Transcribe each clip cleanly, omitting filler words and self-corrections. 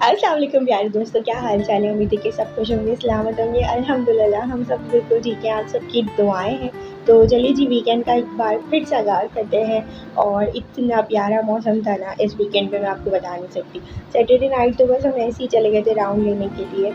अस्सलाम वालेकुम प्यारे दोस्तों, क्या हाल चाल है। उम्मीद है कि सब खुश होंगे, सलामत होंगे। अल्हम्दुलिल्लाह हम सब बिल्कुल ठीक हैं। आप सबकी दुआएं हैं। तो चलिए जी, वीकेंड का एक बार फिर से आगाज़ करते हैं। और इतना प्यारा मौसम था ना इस वीकेंड पे, मैं आपको बता नहीं सकती। सैटरडे नाइट तो बस हम ऐसे ही चले गए थे राउंड लेने के लिए।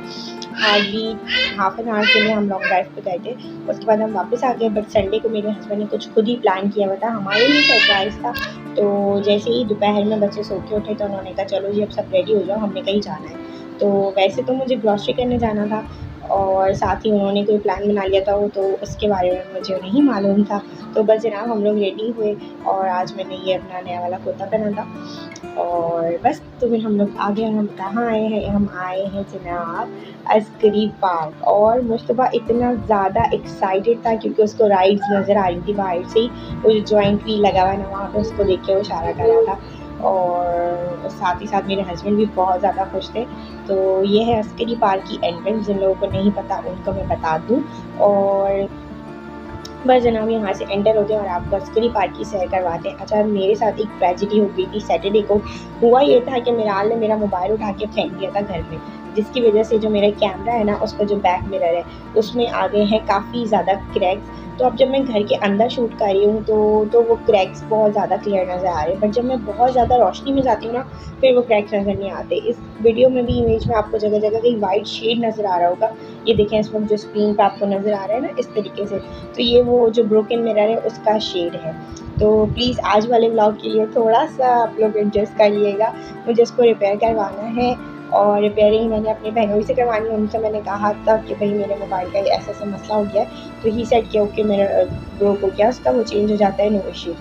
हार्डली हाफ एन आवर के लिए हम लॉन्ग ड्राइव पे गए थे। उसके बाद हम वापस आ गए। बट संडे को मेरे हस्बैंड ने कुछ खुद ही प्लान किया हुआ था, हमारे लिए सरप्राइज़ था। तो जैसे ही दोपहर में बच्चे सो के उठे तो उन्होंने कहा चलो जी अब सब रेडी हो जाओ, हमने कहीं जाना है। तो वैसे तो मुझे ग्रॉसरी करने जाना था और साथ ही उन्होंने कोई प्लान बना लिया था, वो तो उसके बारे में मुझे नहीं मालूम था। तो बस जनाब हम लोग रेडी हुए और आज मैंने ये अपना नया वाला कुर्ता पहना था और बस तो फिर हम लोग आ गए। हम कहाँ आए हैं, हम आए हैं जनाब अस्करी पार्क। और मुस्तफ़ा इतना ज़्यादा एक्साइटेड था क्योंकि उसको राइड्स नज़र आ रही थी बाहर से ही। वो जो जॉइंट व्हील लगा हुआ है ना वहाँ पे, उसको देख के वो इशारा कर रहा था। और साथ ही साथ मेरे हस्बैंड भी बहुत ज़्यादा खुश थे। तो ये है अस्करी पार्क की एंट्रेंस, जिन लोगों को नहीं पता उनको मैं बता दूँ। और बस जनाब यहाँ से एंटर होते हैं और आपको अस्करी पार्क की सैर करवाते हैं। अच्छा, मेरे साथ एक ट्रेजेडी हो गई थी सैटरडे को। हुआ ये था कि मिराल ने मेरा मोबाइल उठा के फेंक दिया था घर में, जिसकी वजह से जो मेरा कैमरा है ना, उसका जो बैक मिरर है उसमें आ गए हैं काफ़ी ज़्यादा क्रैक्स। तो अब जब मैं घर के अंदर शूट कर रही हूँ तो वो क्रैक्स बहुत ज़्यादा क्लियर नज़र आ रहे हैं। बट जब मैं बहुत ज़्यादा रोशनी में जाती हूँ ना, फिर वो क्रैक्स नज़र नहीं आते। इस वीडियो में भी इमेज में आपको जगह जगह कहीं वाइट शेड नज़र आ रहा होगा। ये देखें, इस वक्त जो स्क्रीन पर आपको नज़र आ रहा है ना इस तरीके से, तो ये वो जो ब्रोकन मिरर है उसका शेड है। तो प्लीज़ आज वाले व्लॉग के लिए थोड़ा सा आप लोग एडजस्ट करिएगा। मुझे इसको रिपेयर करवाना है और रिपेयरिंग मैंने अपनी बहनों से करवानी है। उनसे मैंने कहा था कि भाई मेरे मोबाइल का ऐसा ऐसा मसला हो गया है, तो ही सेट किया ओके मेरा ब्रोक हो गया, उसका वो चेंज हो जाता है, नो इशू।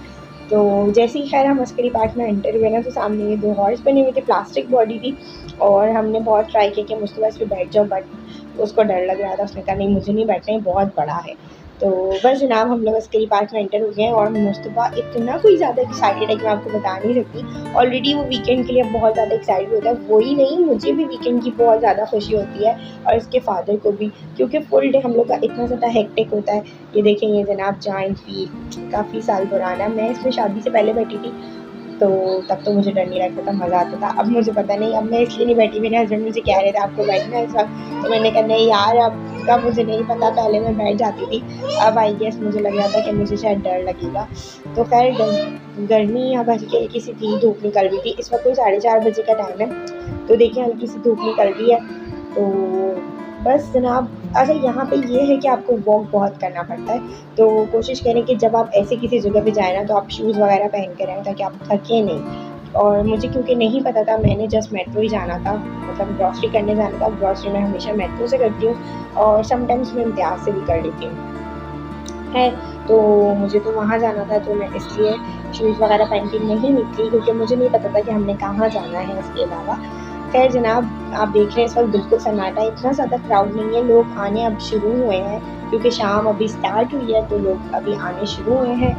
तो जैसे ही खैर हम अस्करी पार्क में एंटर हुए ना, तो सामने ये 2 हॉर्स बने हुए थे, प्लास्टिक बॉडी थी। और हमने बहुत ट्राई किया कि मुस्तफ़ा इस पे बैठ जाओ, बट उसको डर लग रहा था। उसने कहा नहीं मुझे नहीं बैठना है, बहुत बड़ा है। तो बस जनाब हम लोग अस्करी पार्क में एंटर हो गए हैं और मुस्तफ़ा इतना कोई ज़्यादा एक्साइटेड है कि मैं आपको बता नहीं सकती। ऑलरेडी वो वीकेंड के लिए बहुत ज़्यादा एक्साइटेड होता है। वो ही नहीं, मुझे भी वीकेंड की बहुत ज़्यादा खुशी होती है और इसके फादर को भी, क्योंकि फुल डे हम लोग का इतना ज़्यादा हेक्टिक होता है। ये देखें, ये जनाब जॉइंट व्हील काफ़ी साल पुराना, मैं इसमें शादी से पहले बैठी थी। तो तब तो मुझे डर नहीं लगता था, मज़ा आता था। अब मुझे पता नहीं, अब मैं इसलिए नहीं बैठी। मेरे हस्बैंड मुझे कह रहे थे आपको बैठना है इस वक्त, तो मैंने कहा नहीं यार, अब का मुझे नहीं पता, पहले मैं बैठ जाती थी। अब आई गेस मुझे लग रहा था कि मुझे शायद डर लगेगा। तो खैर गर्मी अब हल्की हल्की सी थी, धूप निकल रही थी। इस वक्त कोई 4:30 बजे का टाइम है, तो देखिए हल्की सी धूप निकल रही है। तो बस जनाब, अच्छा यहाँ पे ये है कि आपको वॉक बहुत करना पड़ता है। तो कोशिश करें कि जब आप ऐसे किसी जगह पे जाएँ ना, तो आप शूज़ वगैरह पहन के रहें ताकि आप थकें नहीं। और मुझे क्योंकि नहीं पता था, मैंने जस्ट मेट्रो ही जाना था, मतलब ग्रॉसरी करने जाना था। ग्रॉसरी मैं हमेशा मेट्रो से करती हूँ और समटाइम्स मैं इम्तियाज़ से भी कर लेती हूँ। है, तो मुझे तो वहाँ जाना था, तो मैं इसलिए शूज़ वगैरह पहन के नहीं निकली क्योंकि मुझे नहीं पता था कि हमने कहाँ जाना है इसके अलावा। खैर जनाब, आप देख रहे हैं इस वक्त बिल्कुल सन्नाटा है, इतना ज़्यादा क्राउड नहीं है। लोग आने अब शुरू हुए हैं क्योंकि शाम अभी स्टार्ट हुई है, तो लोग अभी आने शुरू हुए हैं।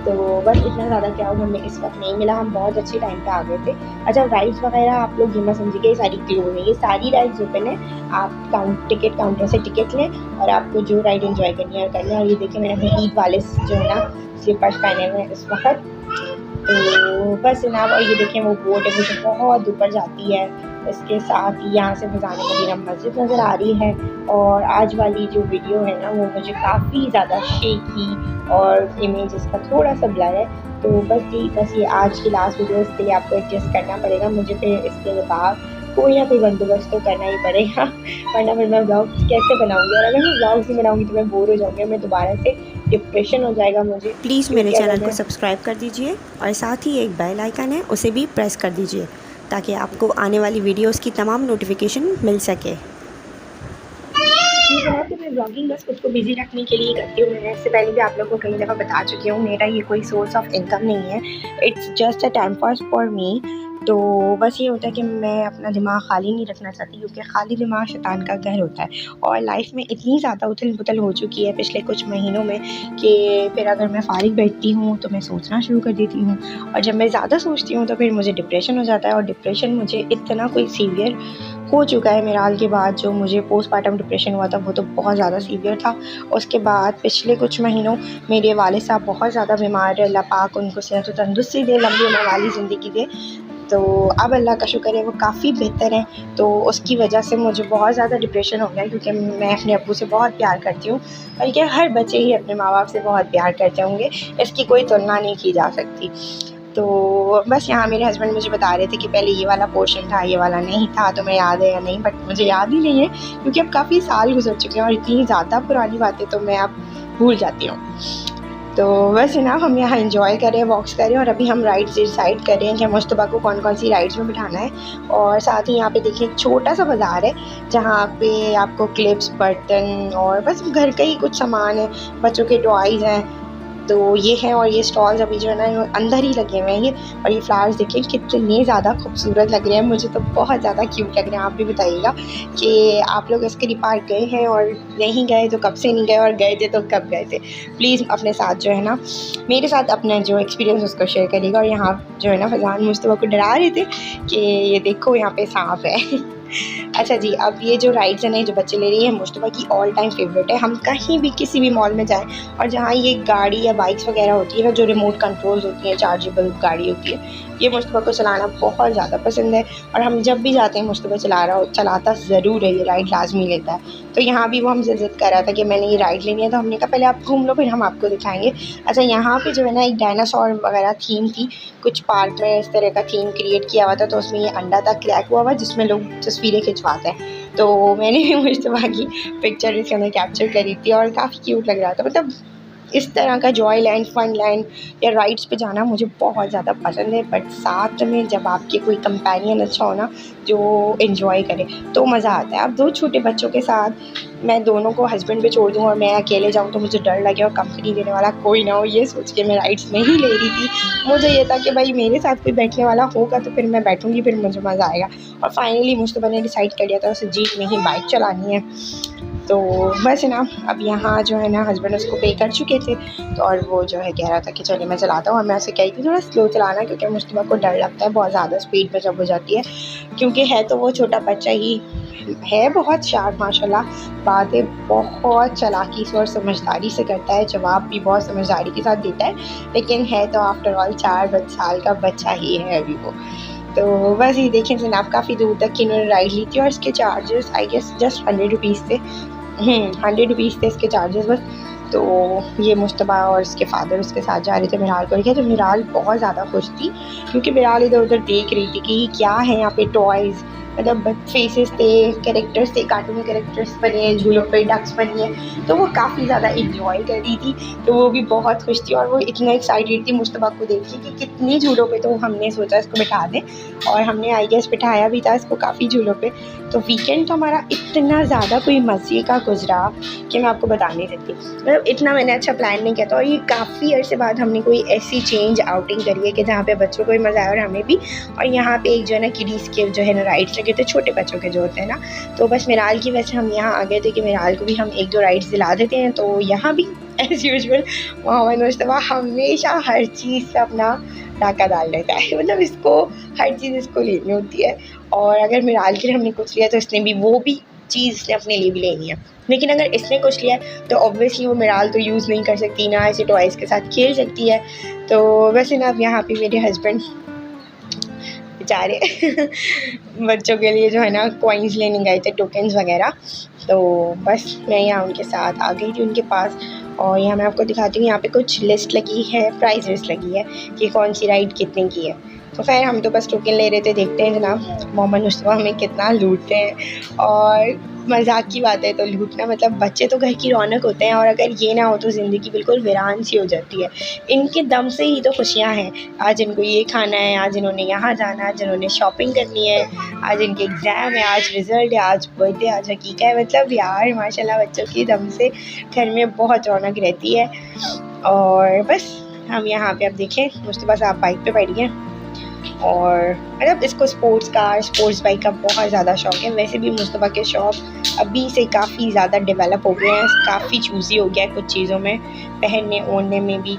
तो बस इतना ज़्यादा क्राउड हमें इस वक्त नहीं मिला, हम बहुत अच्छे टाइम पे आ गए थे। अच्छा, राइड्स वगैरह आप लोग ये मत समझिए ये सारी क्लोज है, ये सारी राइड्स ओपन है। आप टिकट काउंटर से टिकट लें और आपको जो राइड एंजॉय करनी है करना है। और ये देखिए मैंने अपने ईद वाले जो है ना स्लीपर्स पहने हुए हैं इस वक्त। तो बस जनाब, और ये देखें वो बोट है वो जो बहुत ऊपर जाती है। इसके साथ ही यहाँ से फजाने मदीना मस्जिद नज़र आ रही है। और आज वाली जो वीडियो है ना वो मुझे काफ़ी ज़्यादा शेकी और इमेज इसका थोड़ा सा ब्लर है। तो बस ये आज की लास्ट वीडियो, इसके लिए आपको एडजस्ट करना पड़ेगा मुझे। फिर इसके बाद कोई ना कोई बंदोबस्त तो करना ही पड़ेगा, वरना फिर मैं व्लॉग्स कैसे बनाऊँगी। और अगर मैं व्लॉग्स नहीं बनाऊँगी तो मैं बोर हो जाऊँगी, मैं दोबारा से डिप्रेशन हो जाएगा मुझे। प्लीज़ मेरे क्योंकि अगर चैनल को मैं सब्सक्राइब कर दीजिए और साथ ही एक बेल आइकन है उसे भी प्रेस कर दीजिए ताकि आपको आने वाली वीडियोस की तमाम नोटिफिकेशन मिल सके। जी जनाब, तो मैं ब्लॉगिंग बस खुद को बिज़ी रखने के लिए करती हूँ। मैंने इससे पहले भी आप लोगों को कई दफ़ा बता चुकी हूँ, मेरा ये कोई सोर्स ऑफ इनकम नहीं है। It's just a time pass for me. तो बस ये होता है कि मैं अपना दिमाग खाली नहीं रखना चाहती क्योंकि खाली दिमाग शैतान का घर होता है। और लाइफ में इतनी ज़्यादा उथल-पुथल हो चुकी है पिछले कुछ महीनों में कि फिर अगर मैं फ़ारिग बैठती हूँ तो मैं सोचना शुरू कर देती हूँ। और जब मैं ज़्यादा सोचती हूँ तो फिर मुझे डिप्रेशन हो जाता है। और डिप्रेशन मुझे इतना कोई सीवियर हो चुका है मेरा हाल के बाद, जो मुझे पोस्टपार्टम डिप्रेशन हुआ था वो तो बहुत ज़्यादा सीवियर था। उसके बाद पिछले कुछ महीनों मेरे वालिद साहब बहुत ज़्यादा बीमार रहे, अल्लाह पाक उनको सेहत व तंदुरुस्ती दे, लंबी उम्र वाली ज़िंदगी दे। तो अब अल्लाह का शुक्र है वो काफ़ी बेहतर है। तो उसकी वजह से मुझे बहुत ज़्यादा डिप्रेशन हो गया, क्योंकि मैं अपने अब्बू से बहुत प्यार करती हूँ, बल्कि हर बच्चे ही अपने माँ बाप से बहुत प्यार करते होंगे, इसकी कोई तुलना नहीं की जा सकती। तो बस यहाँ मेरे हस्बैंड मुझे बता रहे थे कि पहले ये वाला पोर्शन था, ये वाला नहीं था, तुम्हें याद है या नहीं, बट मुझे याद ही नहीं है, क्योंकि अब काफ़ी साल गुजर चुके हैं और इतनी ज़्यादा पुरानी बातें तो मैं अब भूल जाती हूँ। तो बस ना हम यहाँ एंजॉय कर रहे हैं, वॉक्स कर रहे हैं, और अभी हम राइड्स डिसाइड कर रहे हैं कि मुश्तबा को कौन कौन सी राइड्स में बिठाना है। और साथ ही यहाँ पे देखिए एक छोटा सा बाज़ार है, जहाँ पे आपको क्लिप्स, बर्तन और बस घर का ही कुछ सामान है, बच्चों के टॉयज़ हैं, तो ये है। और ये स्टॉल्स अभी जो है ना अंदर ही लगे हुए हैं ये। और ये फ्लावर्स देखिए कितने ज़्यादा खूबसूरत लग रहे हैं, मुझे तो बहुत ज़्यादा क्यूट लग रहे हैं। आप भी बताइएगा कि आप लोग इसके लिए पार्क गए हैं, और नहीं गए तो कब से नहीं गए, और गए थे तो कब गए थे। प्लीज़ अपने साथ जो है ना, मेरे साथ अपना जो एक्सपीरियंस उसको शेयर करिएगा। और यहाँ जो है ना फैज़ान मुस्तफ़ा को डरा रहे थे कि ये देखो यहाँ पे सांप है। अच्छा जी, अब ये जो राइड्स हैं ना, जो बच्चे ले रही हैं, मुस्तफ़ा की ऑल टाइम फेवरेट है। हम कहीं भी किसी भी मॉल में जाएं, और जहाँ ये गाड़ी या बाइक्स वगैरह होती है ना, जो रिमोट कंट्रोल्स होती हैं, चार्जेबल गाड़ी होती है, ये मुस्तफ़ा को चलाना बहुत ज़्यादा पसंद है। और हम जब भी जाते हैं मुस्तफ़ा चलाता ज़रूर है, ये राइड लाजमी लेता है। तो यहाँ भी वो हमसे ज़िद कर रहा था कि मैंने ये राइड लेनी है, तो हमने कहा पहले आप घूम लो, फिर हम आपको दिखाएंगे। अच्छा, यहाँ पे जो है ना एक डायनासोर वगैरह थीम थी, कुछ पार्क में इस तरह का थीम क्रिएट किया हुआ था, तो उसमें ये अंडा तक क्रैक हुआ हुआ, जिसमें लोग तस्वीरें खिंचवाते हैं। तो मैंने भी मुस्तफ़ा की पिक्चर इसके अंदर कैप्चर करी थी, और काफ़ी क्यूट लग रहा था। मतलब इस तरह का जॉय लैंड, फन लैंड या राइड्स पे जाना मुझे बहुत ज़्यादा पसंद है। बट साथ में जब आपके कोई कंपेनियन अच्छा हो ना, जो एंजॉय करे, तो मज़ा आता है। अब 2 छोटे बच्चों के साथ मैं दोनों को हस्बैंड पे छोड़ दूँ और मैं अकेले जाऊँ, तो मुझे डर लगे और कंपनी देने वाला कोई ना हो, ये सोच के मैं राइड्स नहीं ले रही थी। मुझे ये था कि भाई मेरे साथ कोई बैठने वाला होगा तो फिर मैं बैठूँगी, फिर मुझे मज़ा आएगा। और फाइनली मुस्तफ़ा ने डिसाइड कर लिया था उसे जीप में ही बाइक चलानी है। तो बस ना, अब यहाँ जो है ना हस्बैंड उसको पे कर चुके थे, तो और वो जो है कह रहा था कि चलिए मैं चलाता हूँ। और मैं उसे कही थी थोड़ा स्लो चलाना, क्योंकि मुस्तफ़ा को डर लगता है बहुत ज़्यादा स्पीड में जब हो जाती है, क्योंकि है तो वो छोटा बच्चा ही है, बहुत शार्प माशाल्लाह, बातें बहुत चालाकी से और समझदारी से करता है, जवाब भी बहुत समझदारी के साथ देता है, लेकिन है तो आफ्टर ऑल 4 साल का बच्चा ही है अभी वो। तो बस ये देखें जनाब, काफ़ी दूर तक की इन्होंने राइड ली थी, और इसके charges I guess just 100 rupees थे। 100 रुपीज़ थे इसके चार्जेस बस। तो ये मुस्तफ़ा और इसके फादर उसके साथ जा रहे थे, मिराल को लेकर। तो मिराल बहुत ज़्यादा खुश थी, क्योंकि मिराल इधर उधर देख रही थी कि क्या है यहाँ पे टॉयज़, मतलब फेसेस थे, कैरेक्टर्स थे, कार्टून कैरेक्टर्स बने हैं, झूलों पे डक्स बनी है, तो वो काफ़ी ज़्यादा इंजॉय कर रही थी। तो वो भी बहुत खुश थी, और वो इतना एक्साइटेड थी मुस्तफ़ा को देख के कि कितनी झूलों पे। तो हमने सोचा इसको बिठा दें, और हमने आई गेस बिठाया भी था इसको काफ़ी झूलों पे। तो वीकेंड तो हमारा इतना ज़्यादा कोई मज़े का गुजरा कि मैं आपको बता नहीं सकती। मतलब इतना मैंने अच्छा प्लान नहीं किया था, और ये काफ़ी अर्से बाद हमने कोई ऐसी चेंज आउटिंग करी है कि जहाँ पे बच्चों को भी मज़ा आया और हमें भी। और यहाँ पे एक जो है ना किडीज़ के जो है ना राइड्स लगे थे, छोटे बच्चों के जो होते हैं ना, तो बस मिराल की वजह से हम यहाँ आ गए थे कि मिराल को भी हम 1-2 राइड्स दिला देते हैं। तो यहाँ भी एज़ यूजुअल मोहम्मद मुस्तफ़ा हमेशा हर चीज़ से अपना डाका डाल लेता है, मतलब इसको हर चीज़ इसको लेनी होती है। और अगर मिराल के लिए हमने कुछ लिया तो इसने भी वो भी चीज़ इसने अपने लिए भी लेनी है। लेकिन अगर इसने कुछ लिया है तो ऑब्वियसली वो मिराल तो यूज़ नहीं कर सकती, ना ऐसे टॉयज़ के साथ खेल सकती है। तो वैसे ना अब यहाँ पे मेरे हस्बैंड बेचारे बच्चों के लिए जो है ना कॉइन्स लेने गए थे, टोकन्स वगैरह। तो बस मैं यहाँ उनके साथ आ गई थी उनके पास, और यहाँ मैं आपको दिखाती हूँ, यहाँ पे कुछ लिस्ट लगी है, प्राइस लिस्ट लगी है कि कौन सी राइड कितने की है। तो खैर हम तो बस टोकन ले रहे थे, देखते हैं जनाब मोहम्मद मुस्तफ़ा हमें कितना लूटते हैं। और मजाक की बात है तो लूटना, मतलब बच्चे तो घर की रौनक होते हैं, और अगर ये ना हो तो ज़िंदगी बिल्कुल वीरान सी हो जाती है। इनके दम से ही तो खुशियाँ हैं। आज इनको ये खाना है, आज इन्होंने यहाँ जाना है, आज इन्होंने शॉपिंग करनी है, आज इनके एग्ज़ाम है, आज रिज़ल्ट है, आज बर्थडे, आज हकीका है। मतलब यार माशाल्लाह बच्चों के दम से घर में बहुत रौनक रहती है। और बस हम यहाँ पे अब देखें, मुस्तफ़ा साहब बाइक पे बैठ गए, और मतलब इसको स्पोर्ट्स कार, स्पोर्ट्स बाइक का बहुत ज़्यादा शौक़ है। वैसे भी मुस्तफ़ा के शौक़ अभी से काफ़ी ज़्यादा डेवलप हो गए हैं, काफ़ी चूज़ी हो गया है कुछ चीज़ों में, पहनने ओढ़ने में भी।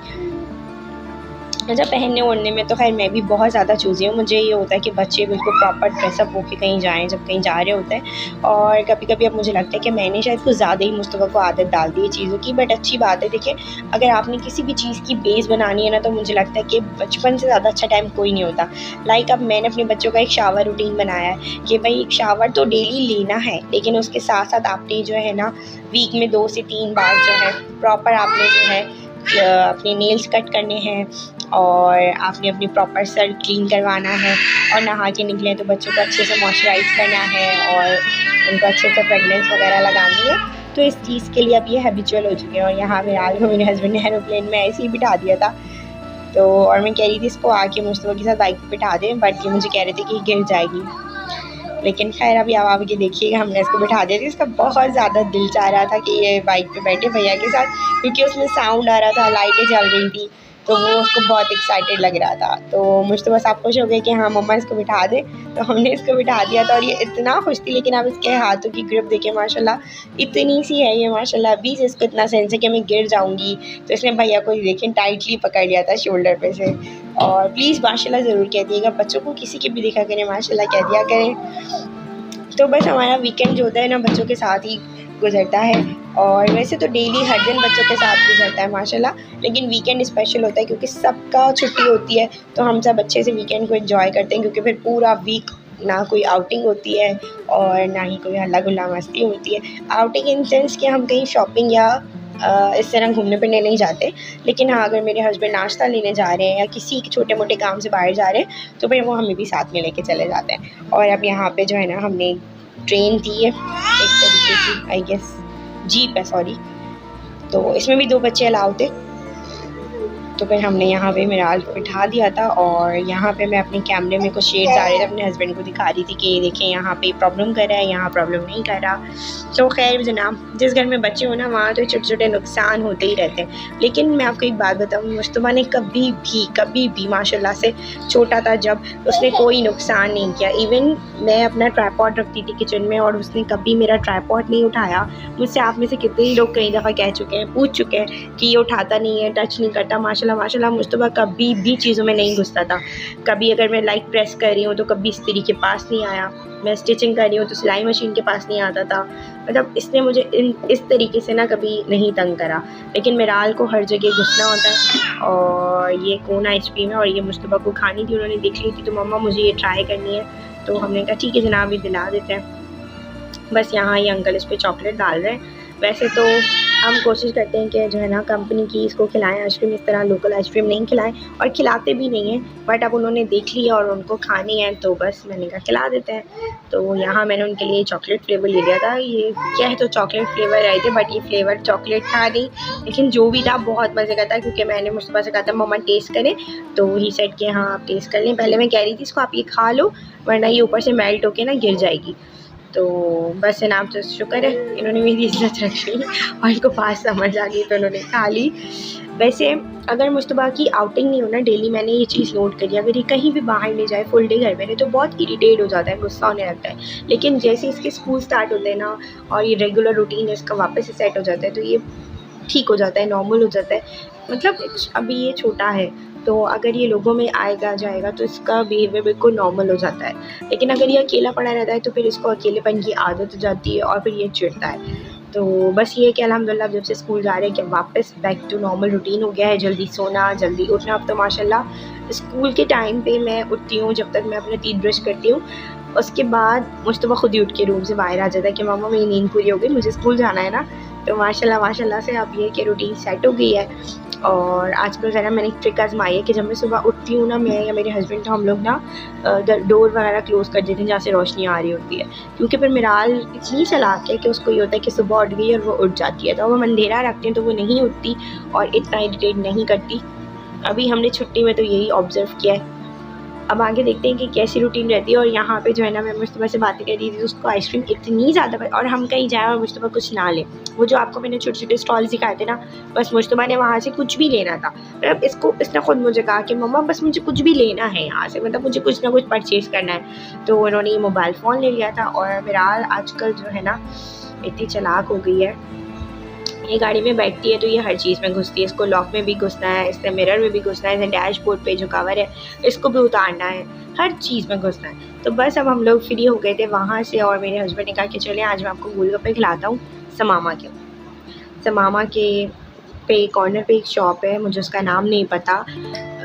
अच्छा, पहनने ओढ़ने में तो खैर मैं भी बहुत ज़्यादा चूज़ी हूँ। मुझे ये होता है कि बच्चे बिल्कुल प्रॉपर ड्रेसअप होके कहीं जाएँ, जब कहीं जा रहे होते हैं। और कभी-कभी अब मुझे लगता है कि मैंने शायद कुछ ज़्यादा ही मुस्तफ़ा को आदत डाल दी है चीज़ों की, बट अच्छी बात है। देखिए, अगर आपने किसी भी चीज़ की बेस बनानी है ना, तो मुझे लगता है कि बचपन से ज़्यादा अच्छा टाइम कोई नहीं होता। लाइक अब मैंने अपने बच्चों का एक शावर रूटीन बनाया है कि भई शावर तो डेली लेना है, लेकिन उसके साथ-साथ आपने जो है ना वीक में 2 से 3 बार जो है प्रॉपर आपने जो है अपने नेल्स कट करने हैं, और आपने अपनी प्रॉपर सर क्लीन करवाना है, और नहा के निकले तो बच्चों को अच्छे से मॉइस्चराइज़ करना है और उनको अच्छे से फ्रेगनेंस वगैरह लगानी है। तो इस चीज़ के लिए अब ये हैबिचुअल हो चुके हैं। और यहाँ फिलहाल को मेरे हस्बैंड ने एरोप्लेन में ऐसे ही बिठा दिया था, तो और मैं कह रही थी इसको आके मुस्तफ़ा के साथ बाइक पे बिठा दें, बट ये मुझे कह रहे थे कि गिर जाएगी। लेकिन खैर अभी आप आगे देखिएगा, हमने इसको बिठा दिया था। इसका बहुत ज़्यादा दिल चाह रहा था कि ये बाइक पे बैठे भैया के साथ, क्योंकि उसमें साउंड आ रहा था, लाइटें जल रही थी, तो वो उसको बहुत एक्साइटेड लग रहा था। तो मुझे साहब खुश हो गए कि हाँ मम्मा इसको बिठा दें, तो हमने इसको बिठा दिया था। और ये इतना खुश थी, लेकिन आप इसके हाथों की ग्रिप देखिए माशाल्लाह, इतनी सी है ये माशाल्लाह। अभी से इसको इतना सेंस है कि मैं गिर जाऊँगी, तो इसने भैया को देखें टाइटली पकड़ लिया था शोल्डर पे से। और प्लीज़ माशाल्लाह ज़रूर कह दिएगा, बच्चों को किसी की भी देखा करें माशाल्लाह कह दिया करें। तो बस हमारा वीकेंड जो होता है ना बच्चों के साथ ही गुज़रता है। और वैसे तो डेली हर दिन बच्चों के साथ गुज़रता है माशाल्लाह, लेकिन वीकेंड स्पेशल होता है क्योंकि सबका छुट्टी होती है, तो हम सब अच्छे से वीकेंड को एंजॉय करते हैं, क्योंकि फिर पूरा वीक ना कोई आउटिंग होती है और ना ही कोई हल्ला गुल्ला मस्ती होती है। आउटिंग इन सेंस कि हम कहीं शॉपिंग या इस तरह घूमने फिरने नहीं जाते, लेकिन हाँ अगर मेरे हस्बैंड नाश्ता लेने जा रहे हैं या किसी छोटे मोटे काम से बाहर जा रहे हैं, तो फिर वो हमें भी साथ में लेके चले जाते हैं। और अब यहाँ पे जो है ना हमने ट्रेन दी है एक तरीके की, आई गेस जीप है, सॉरी। तो इसमें भी 2 बच्चे अलाउ थे, तो फिर हमने यहाँ पे मिराज को बिठा दिया था। और यहाँ पे मैं अपने कैमरे में कुछ शेड्स आ रहे थे, अपने हस्बैंड को दिखा रही थी कि ये देखें यहाँ पे प्रॉब्लम कर रहा है, यहाँ प्रॉब्लम नहीं कर रहा। तो खैर जनाब, जिस घर में बच्चे हो ना वहाँ तो छोटे छोटे नुकसान होते ही रहते हैं। लेकिन मैं आपको एक बात बताऊँ, मुस्तफ़ा ने कभी भी माशाल्लाह से, छोटा था जब, उसने कोई नुकसान नहीं किया। इवन मैं अपना ट्राइपॉड रखती थी किचन में और उसने कभी मेरा ट्राइपॉड नहीं उठाया। मुझसे आप में से कितने ही लोग कई दफ़ा कह चुके हैं, पूछ चुके हैं कि ये उठाता नहीं है, टच नहीं करता। माशाल्लाह मुस्तफ़ा कभी भी चीज़ों में नहीं घुसता था। कभी अगर मैं लाइट प्रेस कर रही हूँ तो कभी इस्त्री के पास नहीं आया, मैं स्टिचिंग कर रही हूँ तो सिलाई मशीन के पास नहीं आता था। मतलब इसने मुझे इस तरीके से ना कभी नहीं तंग करा। लेकिन मिराल को हर जगह घुसना होता है। और ये कोन आइसक्रीम है और ये मुस्तफ़ा को खानी थी, उन्होंने देख ली थी, तो मम्मा मुझे ये ट्राई करनी है। तो हमने कहा ठीक है जनाब, ये दिला देते हैं। बस यहाँ ये अंकल इस पर चॉकलेट डाल रहे हैं। वैसे तो हम कोशिश करते हैं कि जो है ना कंपनी की इसको खिलाएं आइसक्रीम, इस तरह लोकल आइसक्रीम नहीं खिलाएं, और खिलाते भी नहीं हैं। बट अब उन्होंने देख लिया और उनको खानी है, तो बस मैंने कहा खिला देते हैं। तो यहाँ मैंने उनके लिए चॉकलेट फ्लेवर ले लिया था। ये क्या है, तो चॉकलेट फ्लेवर आए थे, बट ये फ्लेवर चॉकलेट था नहीं। लेकिन जो भी था बहुत मज़े का था, क्योंकि मैंने मुस्तफ़ा से कहा था मम्मा टेस्ट करें, तो ही सेड कि हाँ आप टेस्ट कर लें। पहले मैं कह रही थी इसको आप ये खा लो, वरना ये ऊपर से मेल्ट होके ना गिर जाएगी। तो बस जनाब, तो शुक्र है इन्होंने मेरी इज़्ज़त रख ली और इनको बात समझ आ गई, तो उन्होंने खा ली। वैसे अगर मुस्तफ़ा की आउटिंग नहीं हो ना डेली, मैंने ये चीज़ नोट करी, अगर ये कहीं भी बाहर नहीं जाए, फुल डे घर में रहे, तो बहुत इरिटेट हो जाता है, गुस्सा होने लगता है। लेकिन जैसे इसके स्कूल स्टार्ट होते हैं ना और ये रेगुलर रूटीन इसका वापस से सेट हो जाता है, तो ये ठीक हो जाता है, नॉर्मल हो जाता है। मतलब अभी ये छोटा है, तो अगर ये लोगों में आएगा जाएगा तो इसका बिहेवियर बिल्कुल नॉर्मल हो जाता है। लेकिन अगर ये अकेला पड़ा रहता है तो फिर इसको अकेलेपन की आदत हो जाती है और फिर ये चिढ़ता है। तो बस ये कि अल्हम्दुलिल्लाह जब से स्कूल जा रहे हैं कि वापस बैक टू नॉर्मल रूटीन हो गया है, जल्दी सोना, जल्दी उठना। अब तो माशाल्लाह स्कूल के टाइम पे मैं उठती हूँ, जब तक मैं अपना टीथ ब्रश करती हूँ, उसके बाद मुस्तफ़ा खुद ही उठ के रूम से बाहर आ जाता है कि मम्मा मेरी नींद पूरी हो गई, मुझे स्कूल जाना है ना। तो माशाल्लाह से अब ये कि रूटीन सेट हो गई है। और आजकल ज़रा मैंने एक ट्रिक आजमाई है कि जब मैं सुबह उठती हूँ ना, मैं या मेरे हस्बैंड, तो हम लोग ना डोर वगैरह क्लोज़ कर देते हैं जहाँ से रोशनी आ रही होती है, क्योंकि फिर मिराल इतनी चालाक है कि उसको ये होता है कि सुबह उठ गई और वो उठ जाती है। तो हम अंधेरा रखते हैं तो वो नहीं उठती और इतना इरिटेट नहीं करती। अभी हमने छुट्टी में तो यही ऑब्ज़र्व किया है। अब आगे देखते हैं कि कैसी रूटीन रहती है। और यहाँ पे जो है ना, मैं मुस्तफ़ा से बातें कर रही थी, उसको आइसक्रीम इतनी ज़्यादा, और हम कहीं जाएँ और मुस्तफ़ा कुछ ना ले, वो जो आपको मैंने छोटे छोटे स्टॉल दिखाए थे ना, बस मुस्तफ़ा ने वहाँ से कुछ भी लेना था। मतलब इसने खुद मुझे कहा कि मम्मा बस मुझे कुछ भी लेना है यहाँ से, मतलब मुझे कुछ ना कुछ परचेज़ करना है। तो उन्होंने ये मोबाइल फ़ोन ले लिया था। और मिराल आजकल जो है ना इतनी चालाक हो गई है ये गाड़ी में बैठती है तो ये हर चीज़ में घुसती है। इसको लॉक में भी घुसना है, इसने मिरर में भी घुसना है, इसने डैशबोर्ड पे जो कवर है इसको भी उतारना है, हर चीज़ में घुसना है। तो बस अब हम लोग फ्री हो गए थे वहाँ से और मेरे हस्बैंड ने कहा कि चले आज मैं आपको गोलगप्पे खिलाता हूँ समामा के पे कॉर्नर पे एक शॉप है, मुझे उसका नाम नहीं पता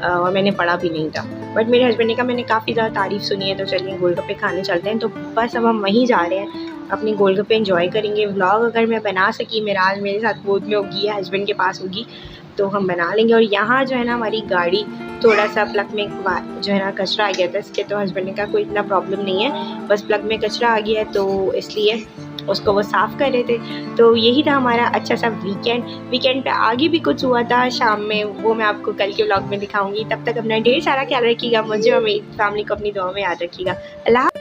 और मैंने पढ़ा भी नहीं था। बट मेरे हस्बैंड ने कहा मैंने काफ़ी ज़्यादा तारीफ़ सुनी है तो चलिए गोलगप्पे खाने चलते हैं। तो बस अब हम वहीं जा रहे हैं, अपने गोलगप्पे एंजॉय करेंगे। व्लॉग अगर मैं बना सकी मेराज मेरे साथ गोद में होगी या हस्बैंड के पास होगी तो हम बना लेंगे। और यहाँ जो है ना हमारी गाड़ी थोड़ा सा प्लग में जो है ना कचरा आ गया था इसके, तो हस्बैंड ने कहा कोई इतना प्रॉब्लम नहीं है, बस प्लग में कचरा आ गया है तो इसलिए उसको वो साफ़ कर रहे थे। तो यही था हमारा अच्छा सा वीकेंड पे आगे भी कुछ हुआ था शाम में, वो मैं आपको कल के व्लॉग में दिखाऊंगी। तब तक अपना ढेर सारा ख्याल रखिएगा, मुझे और मेरी फैमिली को अपनी दुआ में याद रखिएगा। अल्लाह।